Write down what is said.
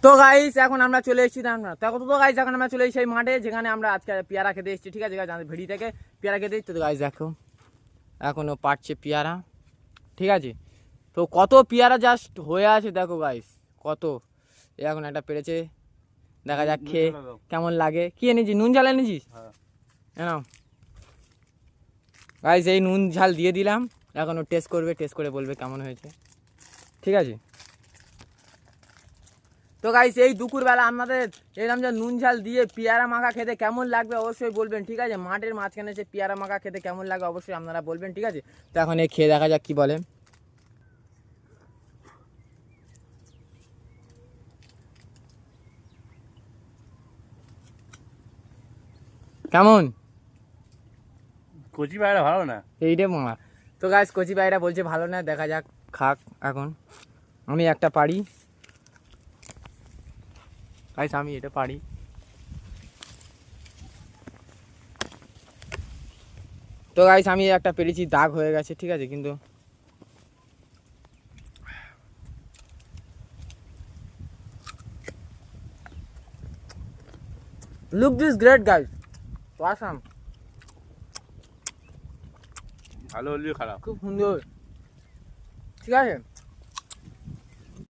তো গাইস এখন আমরা চলে এসেছি এখন আমরা চলে এসেছি সেই মাঠে যেখানে আমরা আজকে পেয়ারা খেতে এসেছি। ঠিক আছে গাইস, আমাদের ভেড়ি থেকে পেয়ারা খেতে এসেছি। তো গাইস দেখো এখনো পাটছে পেয়ারা। ঠিক আছে, তো কত পেয়ারা জাস্ট হয়ে আছে দেখো গাইস, কত এখন একটা পেরেছে। দেখা যাক খেয়ে কেমন লাগে। কি এনেছি, নুন ঝাল এনেছিস? হ্যাঁ গাইস, এই নুন ঝাল দিয়ে দিলাম, এখন ও টেস্ট করবে, টেস্ট করে বলবে কেমন হয়েছে। ঠিক আছে, তো গাইস এই দুপুরবেলা আপনাদের এরকম যে নুন ঝাল দিয়ে পেয়ারা মাখা খেতে কেমন লাগবে অবশ্যই বলবেন। ঠিক আছে, মাঠের মাঝখানে সে পেয়ারা মাখা খেতে কেমন লাগে অবশ্যই আপনারা বলবেন। ঠিক আছে, তো এখন এই খেয়ে দেখা যাক কি বলে। কেমন? কচি পায়রা ভালো না, এইটা মামা। তো গাইস কচি ভাইরা বলছে ভালো না, দেখা যাক খাক। এখন আমি একটা পারি গাইস, আমি এটা পারি। তো গাইস আমি একটা পেরেছি, দাগ হয়ে গেছে। ঠিক আছে, কিন্তু look this great guys, awesome, ভালো হলেও খারাপ। খুব সুন্দর। ঠিক আছে।